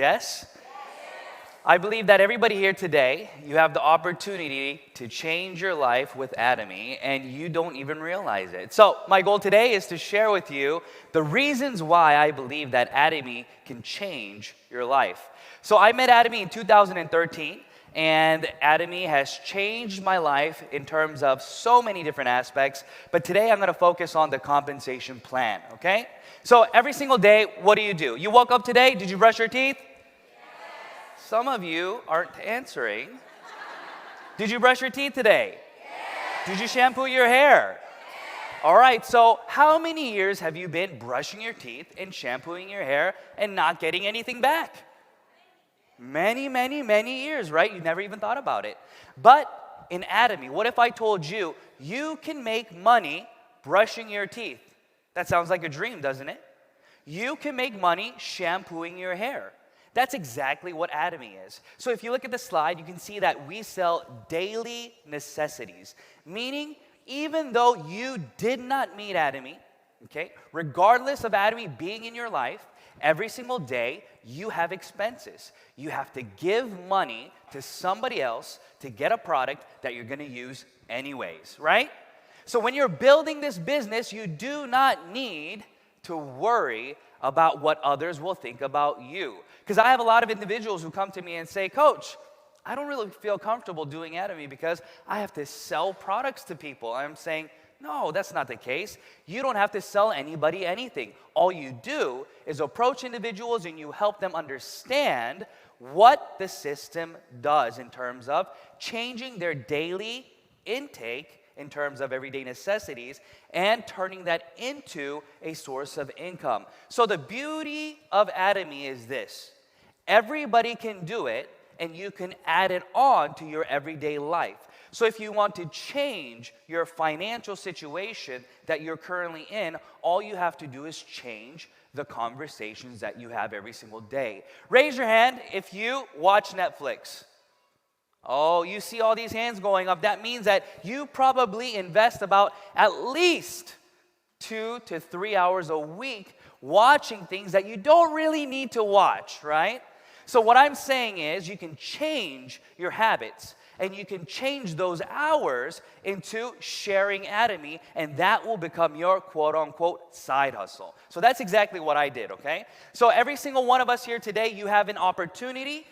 Yes? I believe that everybody here today, you have the opportunity to change your life with Atomy, and you don't even realize it. So my goal today is to share with you the reasons why I believe that Atomy can change your life. So I met Atomy in 2013, and Atomy has changed my life in terms of so many different aspects, but today I'm going to focus on the compensation plan, okay? So every single day, what do? You woke up today, did you brush your teeth? Some of you aren't answering. Did you brush your teeth today? Yes. Did you shampoo your hair? Yes. All right, so how many years have you been brushing your teeth and shampooing your hair and not getting anything back? Many, many, many years, right? You never even thought about it. But in Atomy, what if I told you, you can make money brushing your teeth? That sounds like a dream, doesn't it? You can make money shampooing your hair. That's exactly what Atomy is. So if you look at the slide, you can see that we sell daily necessities, meaning even though you did not meet Atomy, okay, regardless of Atomy being in your life, every single day you have expenses. You have to give money to somebody else to get a product that you're going to use anyways, right? So when you're building this business, you do not need to worry about what others will think about you. Because I have a lot of individuals who come to me and say, Coach, I don't really feel comfortable doing Atomy because I have to sell products to people. I'm saying, no, that's not the case. You don't have to sell anybody anything. All you do is approach individuals and you help them understand what the system does in terms of changing their daily intake in terms of everyday necessities and turning that into a source of income. So the beauty of Atomy is this. Everybody can do it, and you can add it on to your everyday life. So if you want to change your financial situation that you're currently in, all you have to do is change the conversations that you have every single day. Raise your hand if you watch Netflix. Oh, you see all these hands going up. That means that you probably invest about at least 2 to 3 hours a week watching things that you don't really need to watch, right? So what I'm saying is you can change your habits and you can change those hours into sharing Atomy, and that will become your quote-unquote side hustle. So that's exactly what I did, okay? So every single one of us here today, you have an opportunity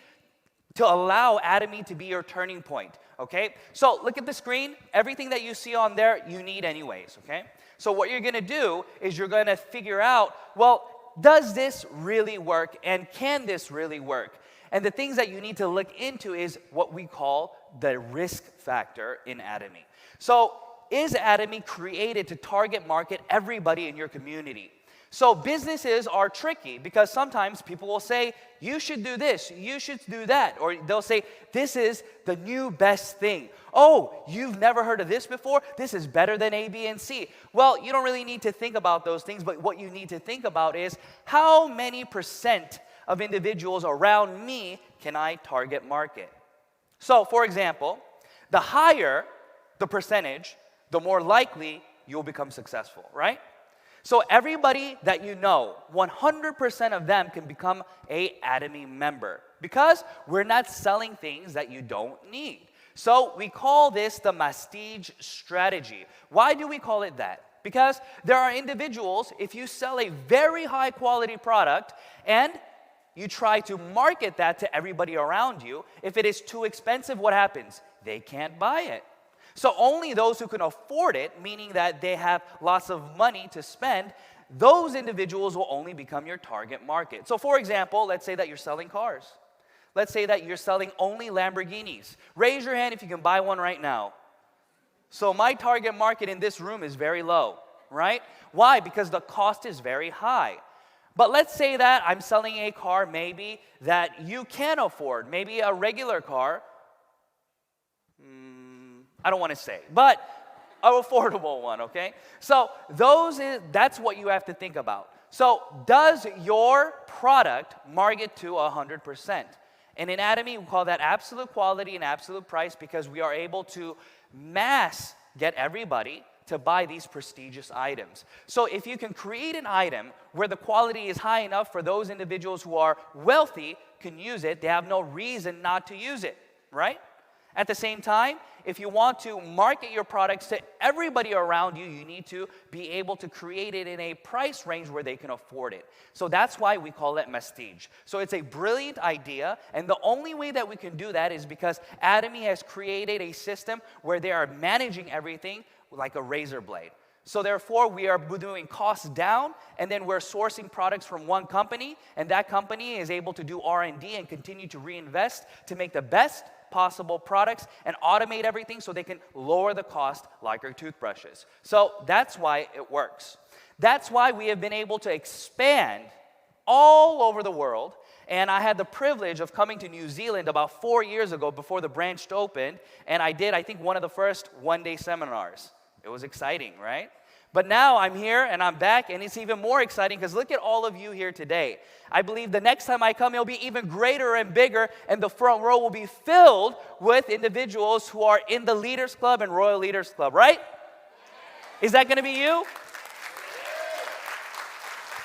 to allow Atomy to be your turning point, okay? So look at the screen. Everything that you see on there, you need anyways, okay? So what you're going to do is you're going to figure out, well, does this really work and can this really work? And the things that you need to look into is what we call the risk factor in Atomy. So is Atomy created to target market everybody in your community? So businesses are tricky because sometimes people will say, you should do this, you should do that. Or they'll say, this is the new best thing. Oh, you've never heard of this before? This is better than A, B, and C. Well, you don't really need to think about those things, but what you need to think about is how many % of individuals around me can I target market? So, for example, the higher the percentage, the more likely you'll become successful, right? So everybody that you know, 100% of them can become a Atomy member because we're not selling things that you don't need. So we call this the massstage strategy. Why do we call it that? Because there are individuals, if you sell a very high quality product and you try to market that to everybody around you, if it is too expensive, what happens? They can't buy it. So only those who can afford it, meaning that they have lots of money to spend, those individuals will only become your target market. So for example, let's say that you're selling cars. Let's say that you're selling only Lamborghinis. Raise your hand if you can buy one right now. So my target market in this room is very low, right? Why? Because the cost is very high. But let's say that I'm selling a car maybe that you can afford, maybe a regular car. I don't want to say, but an affordable one, okay? So that's what you have to think about. So does your product market to 100%? And in Atomy, we call that absolute quality and absolute price because we are able to mass get everybody to buy these prestigious items. So if you can create an item where the quality is high enough for those individuals who are wealthy can use it, they have no reason not to use it, right? At the same time, if you want to market your products to everybody around you, you need to be able to create it in a price range where they can afford it. So that's why we call it massstage. So it's a brilliant idea, and the only way that we can do that is because Atomy has created a system where they are managing everything like a razor blade. So therefore, we are doing costs down, and then we're sourcing products from one company, and that company is able to do R&D and continue to reinvest to make the best possible products and automate everything so they can lower the cost like our toothbrushes. So that's why it works. That's why we have been able to expand all over the world. And I had the privilege of coming to New Zealand about 4 years ago before the branch opened. And I did, I think, one of the first one-day seminars. It was exciting, right? But now I'm here and I'm back, and it's even more exciting because look at all of you here today. I believe the next time I come, it'll be even greater and bigger, and the front row will be filled with individuals who are in the Leaders Club and Royal Leaders Club, right? Is that going to be you?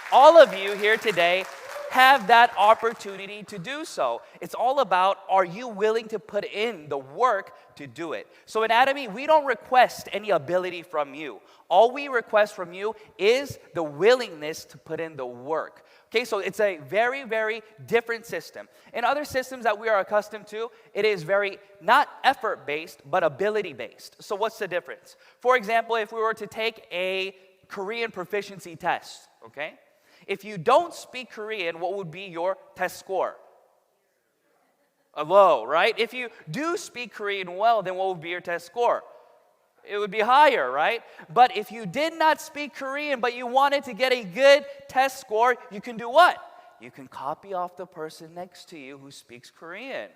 All of you here today have that opportunity to do so. It's all about, are you willing to put in the work to do it? So in Atomy, we don't request any ability from you. All we request from you is the willingness to put in the work. Okay, so it's a very, very different system. In other systems that we are accustomed to, it is very not effort-based, but ability-based. So what's the difference? For example, if we were to take a Korean proficiency test, okay? If you don't speak Korean, what would be your test score? A low, right? If you do speak Korean well, then what would be your test score? It would be higher, right? But if you did not speak Korean, but you wanted to get a good test score, you can do what? You can copy off the person next to you who speaks Korean.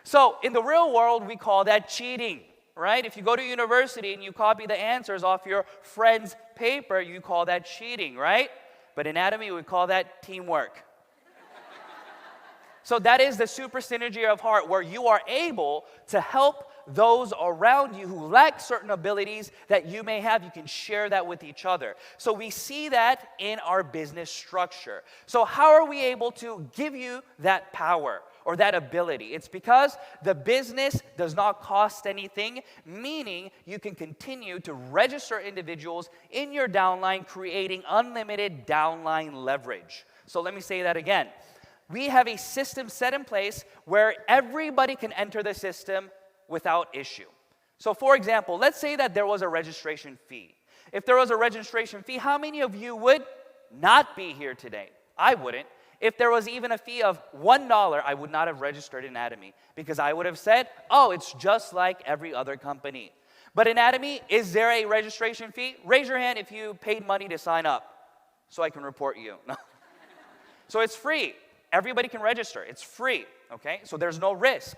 So in the real world, we call that cheating, right? If you go to university and you copy the answers off your friend's paper, you call that cheating, right? But in Atomy, we call that teamwork. So that is the super synergy of heart, where you are able to help those around you who lack certain abilities that you may have. You can share that with each other. So we see that in our business structure. So how are we able to give you that power or that ability? It's because the business does not cost anything, meaning you can continue to register individuals in your downline, creating unlimited downline leverage. So let me say that again. We have a system set in place where everybody can enter the system without issue. So for example, let's say that there was a registration fee. If there was a registration fee, how many of you would not be here today? I wouldn't. If there was even a fee of $1, I would not have registered in Atomy because I would have said, oh, it's just like every other company. But in Atomy, is there a registration fee? Raise your hand if you paid money to sign up so I can report you. So it's free. Everybody can register. It's free, okay? So there's no risk.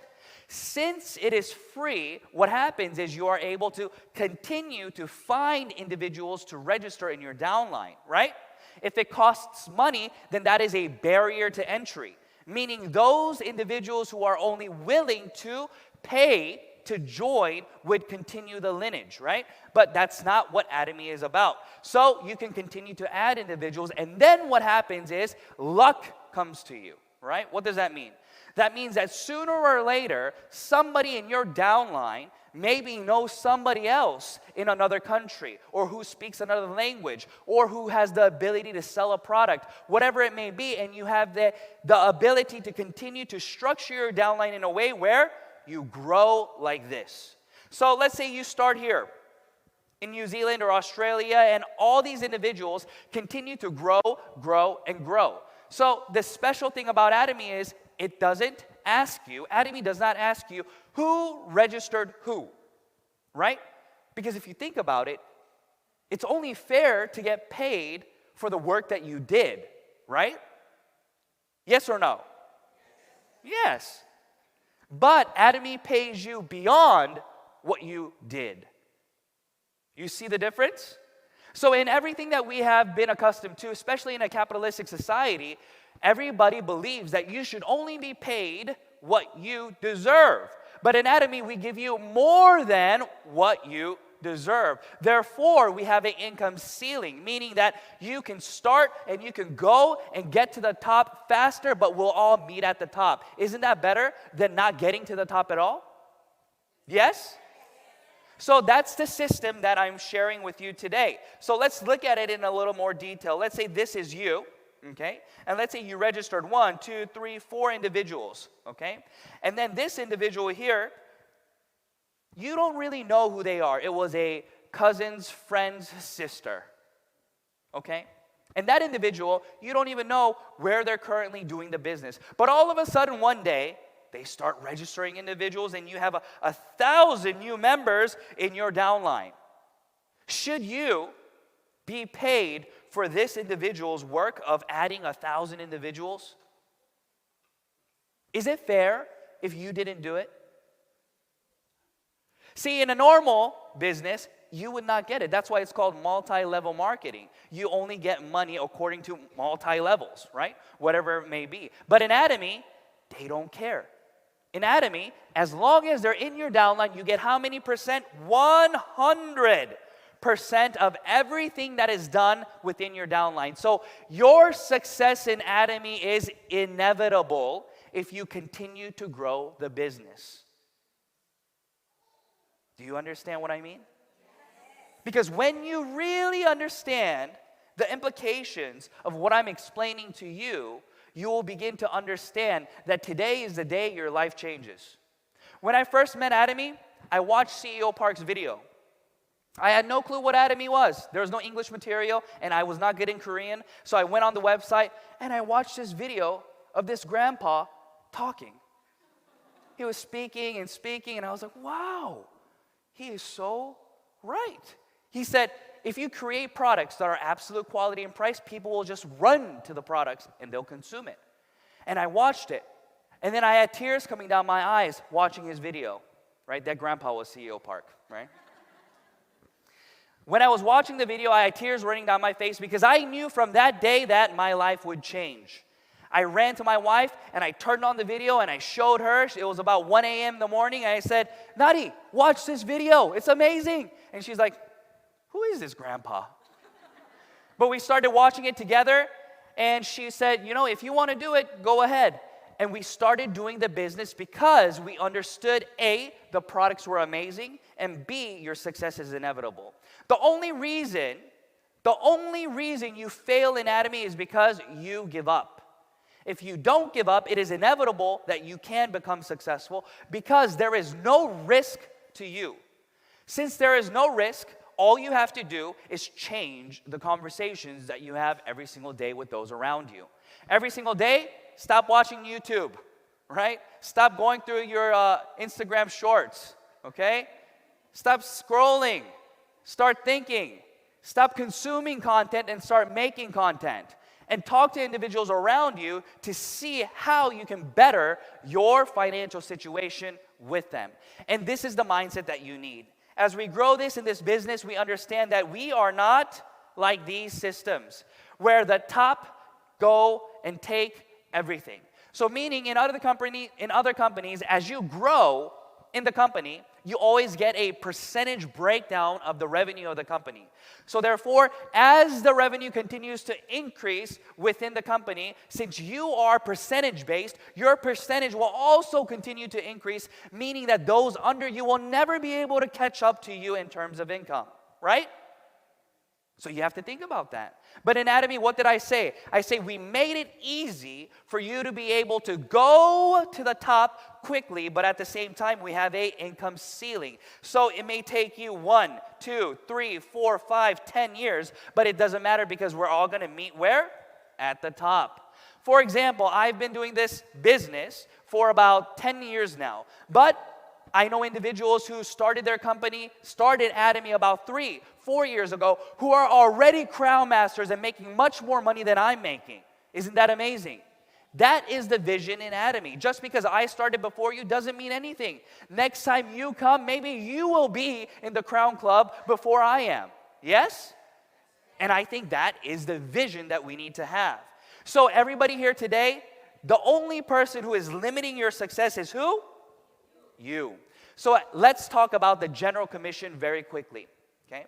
Since it is free, what happens is you are able to continue to find individuals to register in your downline, right? If it costs money, then that is a barrier to entry, meaning those individuals who are only willing to pay to join would continue the lineage, right? But that's not what Atomy is about. So you can continue to add individuals, and then what happens is luck comes to you, right? What does that mean? That means that sooner or later, somebody in your downline maybe knows somebody else in another country, or who speaks another language, or who has the ability to sell a product, whatever it may be, and you have the ability to continue to structure your downline in a way where you grow like this. So let's say you start here in New Zealand or Australia, and all these individuals continue to grow, and grow. So the special thing about Atomy is it doesn't ask you, Atomy does not ask you who registered who, right? Because if you think about it, it's only fair to get paid for the work that you did, right? Yes or no? Yes. But Atomy pays you beyond what you did. You see the difference? So in everything that we have been accustomed to, especially in a capitalistic society, everybody believes that you should only be paid what you deserve. But in Atomy, we give you more than what you deserve. Therefore, we have an income ceiling, meaning that you can start and you can go and get to the top faster, but we'll all meet at the top. Isn't that better than not getting to the top at all? Yes? So that's the system that I'm sharing with you today. So let's look at it in a little more detail. Let's say this is you. Okay? And let's say you registered 1, 2, 3, 4 individuals. Okay? And then this individual here, you don't really know who they are. It was a cousin's friend's sister. Okay? And that individual, you don't even know where they're currently doing the business. But all of a sudden one day, they start registering individuals and you have 1,000 new members in your downline. Should you be paid for this individual's work of adding 1,000 individuals? Is it fair if you didn't do it? See, in a normal business, you would not get it. That's why it's called multi-level marketing. You only get money according to multi-levels, right? Whatever it may be. But in Atomy, they don't care. In Atomy, as long as they're in your downline, you get how many percent? 100% of everything that is done within your downline. So your success in Atomy is inevitable if you continue to grow the business. Do you understand what I mean? Because when you really understand the implications of what I'm explaining to you, you will begin to understand that today is the day your life changes. When I first met Atomy, I watched CEO Park's video. I had no clue what Atomy was. There was no English material, and I was not good in Korean. So I went on the website, and I watched this video of this grandpa talking. He was speaking, and I was like, wow, he is so right. He said, if you create products that are absolute quality and price, people will just run to the products and they'll consume it. And I watched it. And then I had tears coming down my eyes watching his video, right? That grandpa was CEO Park, right? When I was watching the video, I had tears running down my face because I knew from that day that my life would change. I ran to my wife and I turned on the video and I showed her. It was about 1 a.m. in the morning. And I said, Nadi, watch this video. It's amazing. And she's like, who is this grandpa? But we started watching it together, and she said, you know, if you want to do it, go ahead. And we started doing the business because we understood, A, the products were amazing, and B, your success is inevitable. The only reason you fail in Atomy is because you give up. If you don't give up, it is inevitable that you can become successful because there is no risk to you. Since there is no risk, all you have to do is change the conversations that you have every single day with those around you. Every single day, stop watching YouTube, right? Stop going through your Instagram shorts, okay? Stop scrolling. Start thinking. Stop consuming content and start making content. And talk to individuals around you to see how you can better your financial situation with them. And this is the mindset that you need. As we grow this in this business, we understand that we are not like these systems where the top go and take everything. So meaning in other companies, as you grow in the company, you always get a percentage breakdown of the revenue of the company. So therefore, as the revenue continues to increase within the company, since you are percentage-based, your percentage will also continue to increase, meaning that those under you will never be able to catch up to you in terms of income, right? So you have to think about that. But in Atomy, what did I say? I say we made it easy for you to be able to go to the top quickly, but at the same time, we have an income ceiling. So it may take you 1, 2, 3, 4, 5, 10 years, but it doesn't matter because we're all going to meet where? At the top. For example, I've been doing this business for about 10 years now, but I know individuals who started their company, started Atomy about 3, 4 years ago, who are already crown masters and making much more money than I'm making. Isn't that amazing? That is the vision in Atomy. Just because I started before you doesn't mean anything. Next time you come, maybe you will be in the crown club before I am. Yes? And I think that is the vision that we need to have. So everybody here today, the only person who is limiting your success is who? You. So let's talk about the general commission very quickly, okay?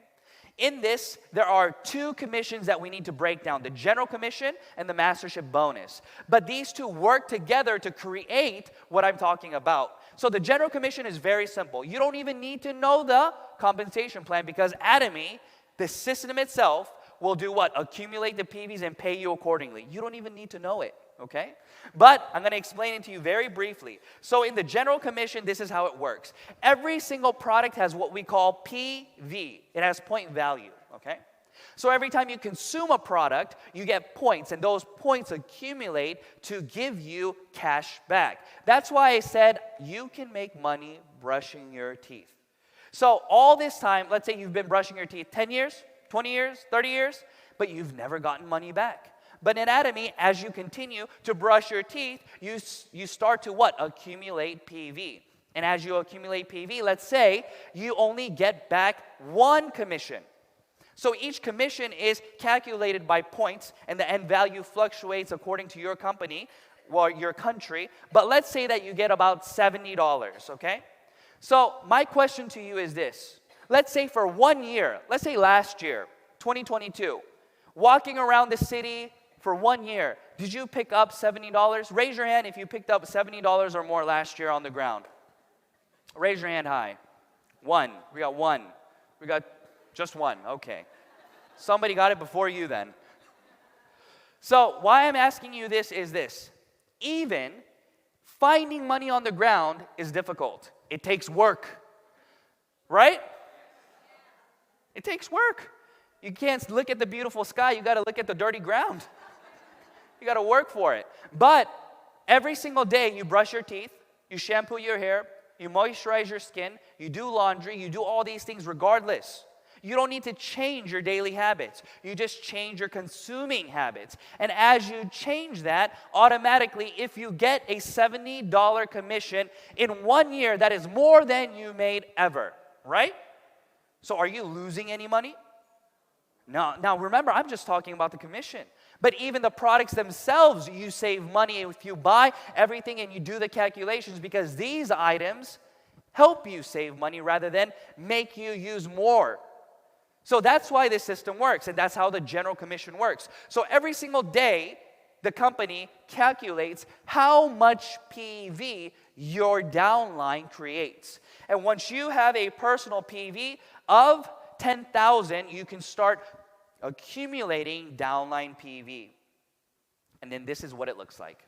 In this, there are two commissions that we need to break down, the general commission and the mastership bonus. But these two work together to create what I'm talking about. So the general commission is very simple. You don't even need to know the compensation plan because Atomy, the system itself, will do what? Accumulate the PVs and pay you accordingly. You don't even need to know it, okay? But I'm going to explain it to you very briefly. So in the general commission, this is how it works. Every single product has what we call PV. It has point value, okay? So every time you consume a product, you get points, and those points accumulate to give you cash back. That's why I said you can make money brushing your teeth. So all this time, let's say you've been brushing your teeth 10 years, 20 years, 30 years, but you've never gotten money back. But in Atomy, as you continue to brush your teeth, you start to what? Accumulate PV. And as you accumulate PV, let's say you only get back one commission. So each commission is calculated by points, and the end value fluctuates according to your company or your country. But let's say that you get about $70, okay? So my question to you is this. Let's say for 1 year, let's say last year, 2022, walking around the city for 1 year, did you pick up $70? Raise your hand if you picked up $70 or more last year on the ground. Raise your hand high. One. We got one. We got just one. Okay. Somebody got it before you then. So why I'm asking you this is this. Even finding money on the ground is difficult. It takes work. Right? It takes work. You can't look at the beautiful sky. You got to look at the dirty ground. You got to work for it. But every single day you brush your teeth, you shampoo your hair, you moisturize your skin, you do laundry, you do all these things regardless. You don't need to change your daily habits. You just change your consuming habits. And as you change that, automatically, if you get a $70 commission in 1 year, that is more than you made ever, right? So are you losing any money? No. Now remember, I'm just talking about the commission. But even the products themselves, you save money if you buy everything and you do the calculations because these items help you save money rather than make you use more. So that's why this system works, and that's how the general commission works. So every single day, the company calculates how much PV your downline creates. And once you have a personal PV of 10,000, you can start accumulating downline PV. And then this is what it looks like.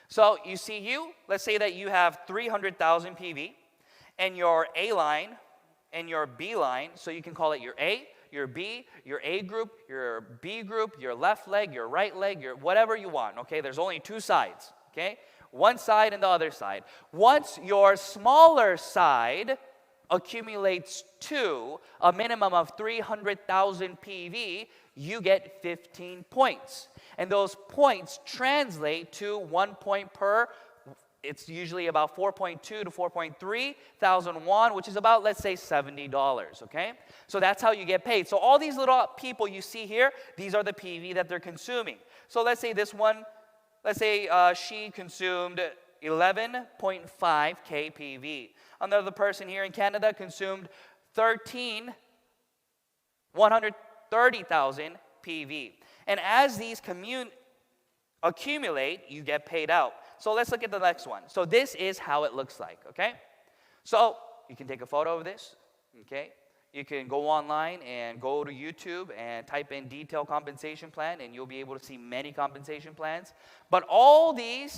So you see let's say that you have 300,000 PV, and your A line and your B line, so you can call it your A, your B, your A group, your B group, your left leg, your right leg, your whatever you want, okay? There's only two sides, okay? One side and the other side. Once your smaller side accumulates to a minimum of 300,000 PV, you get 15 points. And those points translate to 1 point per. It's usually about 4.2 to 4.3 thousand won, which is about, let's say, $70, okay? So that's how you get paid. So all these little people you see here, these are the PV that they're consuming. So let's say this one, she consumed 11.5 kPV. Another person here in Canada consumed 130,000 PV. And as these accumulate, you get paid out. So let's look at the next one. So this is how it looks like, okay? So you can take a photo of this, okay? You can go online and go to YouTube and type in detailed compensation plan, and you'll be able to see many compensation plans. But all the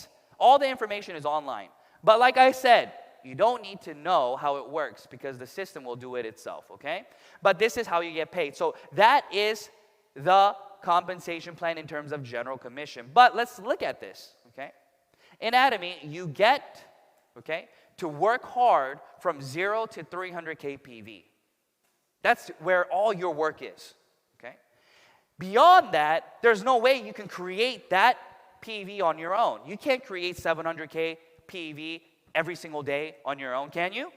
information is online. But like I said, you don't need to know how it works because the system will do it itself, okay? But this is how you get paid. So that is the compensation plan in terms of general commission. But let's look at this, okay? In Atomy, you get, okay, to work hard from 0 to 300 kPV. That's where all your work is, okay? Beyond that, there's no way you can create that PV on your own. You can't create 700K PV every single day on your own, can you?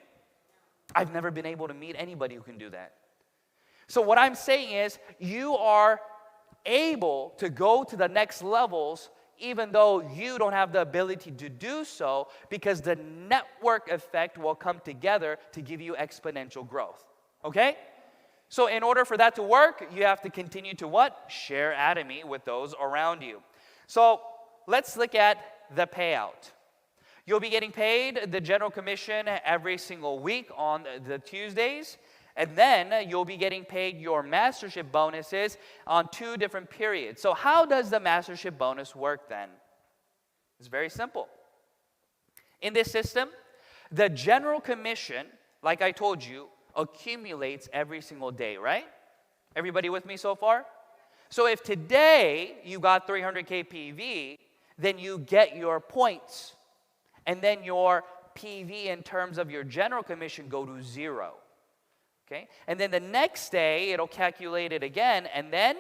I've never been able to meet anybody who can do that. So what I'm saying is you are able to go to the next levels even though you don't have the ability to do so, because the network effect will come together to give you exponential growth. Okay? So in order for that to work, you have to continue to what? Share Atomy with those around you. So let's look at the payout. You'll be getting paid the general commission every single week on the Tuesdays. And then you'll be getting paid your Mastership bonuses on 2 different periods. So how does the Mastership bonus work then? It's very simple. In this system, the general commission, like I told you, accumulates every single day, right? Everybody with me so far? So if today you got 300K PV, then you get your points. And then your PV in terms of your general commission go to 0. Okay? And then the next day, it'll calculate it again, and then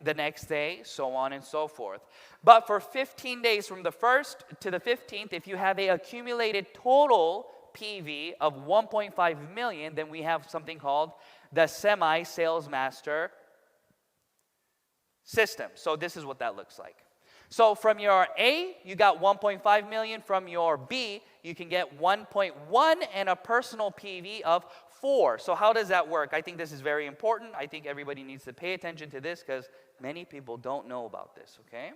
the next day, so on and so forth. But for 15 days from the 1st to the 15th, if you have an accumulated total PV of 1.5 million, then we have something called the semi-sales master system. So this is what that looks like. So from your A, you got 1.5 million. From your B, you can get 1.1 and a personal PV of 4. So how does that work? I think this is very important. I think everybody needs to pay attention to this because many people don't know about this, okay?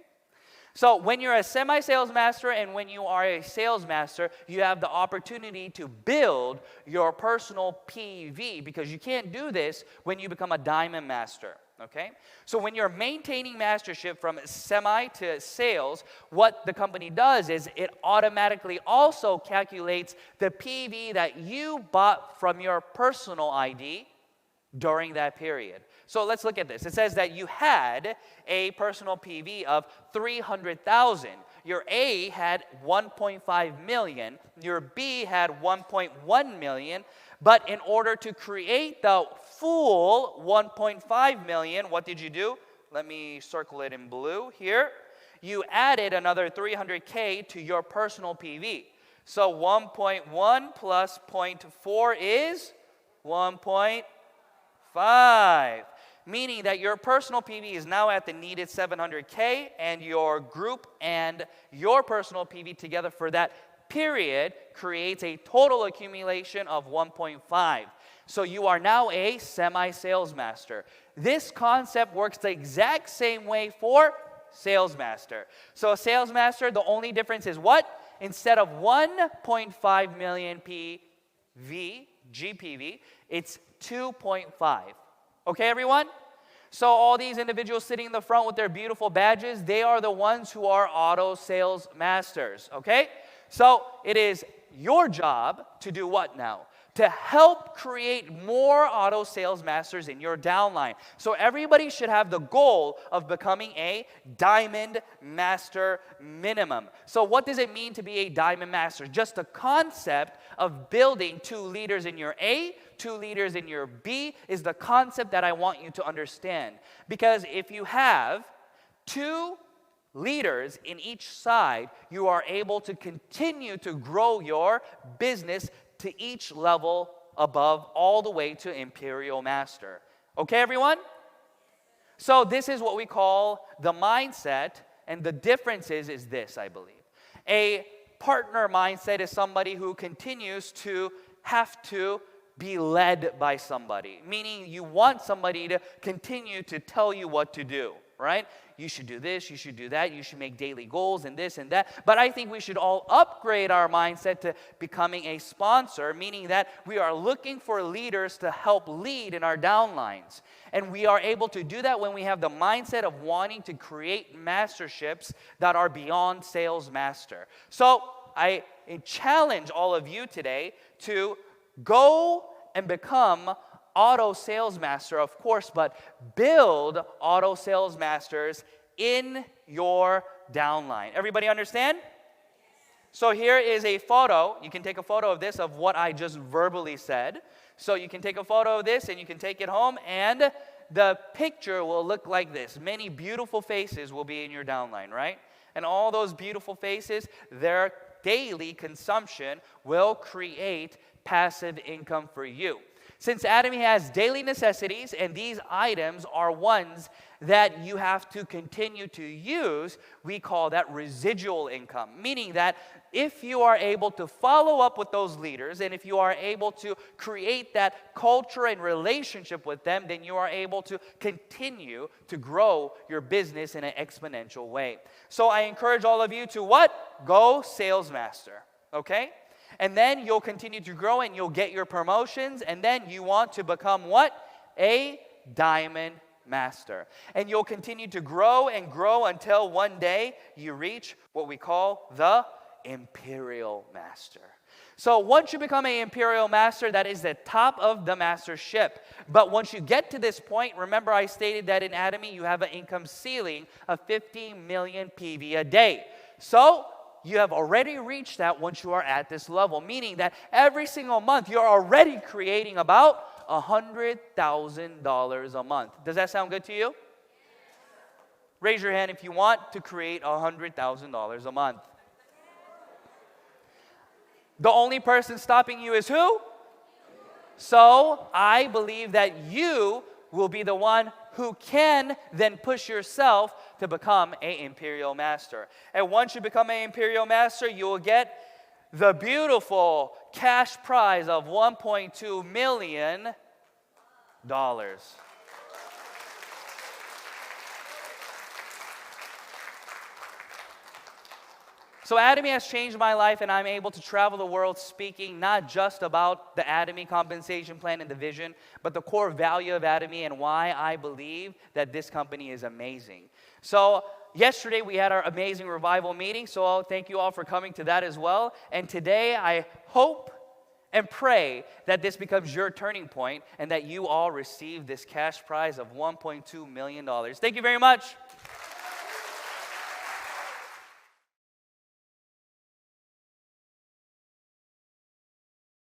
So when you're a semi-sales master and when you are a sales master, you have the opportunity to build your personal PV because you can't do this when you become a diamond master. Okay? So when you're maintaining mastership from semi to sales, what the company does is it automatically also calculates the PV that you bought from your personal ID during that period. So let's look at this. It says that you had a personal PV of 300,000. Your A had 1.5 million. Your B had 1.1 million. But in order to create the full 1.5 million, what did you do? Let me circle it in blue here. You added another 300K to your personal PV. So 1.1 plus 0.4 is 1.5. Meaning that your personal PV is now at the needed 700K, and your group and your personal PV together for that period creates a total accumulation of 1.5. So you are now a semi-sales master. This concept works the exact same way for sales master. So a sales master, the only difference is what? Instead of 1.5 million GPV, it's 2.5. Okay, everyone? So all these individuals sitting in the front with their beautiful badges, they are the ones who are auto sales masters, okay? So it is your job to do what now? To help create more auto sales masters in your downline. So everybody should have the goal of becoming a diamond master minimum. So what does it mean to be a diamond master? Just the concept of building 2 leaders in your A, 2 leaders in your B is the concept that I want you to understand. Because if you have 2 leaders in each side, you are able to continue to grow your business to each level above, all the way to Imperial Master. Okay, everyone? So this is what we call the mindset, and the difference is this, I believe. A partner mindset is somebody who continues to have to be led by somebody, meaning you want somebody to continue to tell you what to do, right? You should do this, you should do that, you should make daily goals and this and that. But I think we should all upgrade our mindset to becoming a sponsor, meaning that we are looking for leaders to help lead in our downlines. And we are able to do that when we have the mindset of wanting to create masterships that are beyond sales master. So I challenge all of you today to go and become auto sales master, of course, but build auto sales masters in your downline. Everybody understand? So here is a photo. You can take a photo of this, of what I just verbally said. So you can take a photo of this and you can take it home, and the picture will look like this. Many beautiful faces will be in your downline, right? And all those beautiful faces, their daily consumption will create passive income for you. Since Atomy has daily necessities, and these items are ones that you have to continue to use, we call that residual income. Meaning that if you are able to follow up with those leaders, and if you are able to create that culture and relationship with them, then you are able to continue to grow your business in an exponential way. So I encourage all of you to what? Go sales master, okay? And then you'll continue to grow and you'll get your promotions. And then you want to become what? A diamond master. And you'll continue to grow and grow until one day you reach what we call the imperial master. So once you become an imperial master, that is the top of the mastership. But once you get to this point, remember I stated that in Atomy you have an income ceiling of 50 million PV a day. So you have already reached that once you are at this level, meaning that every single month you're already creating about $100,000 a month. Does that sound good to you? Raise your hand if you want to create $100,000 a month. The only person stopping you is who? So I believe that you will be the one who can then push yourself to become an imperial master. And once you become an imperial master, you will get the beautiful cash prize of $1.2 million. So Atomy has changed my life, and I'm able to travel the world speaking not just about the Atomy Compensation Plan and the vision, but the core value of Atomy and why I believe that this company is amazing. So yesterday we had our amazing revival meeting, so thank you all for coming to that as well. And today I hope and pray that this becomes your turning point and that you all receive this cash prize of $1.2 million. Thank you very much.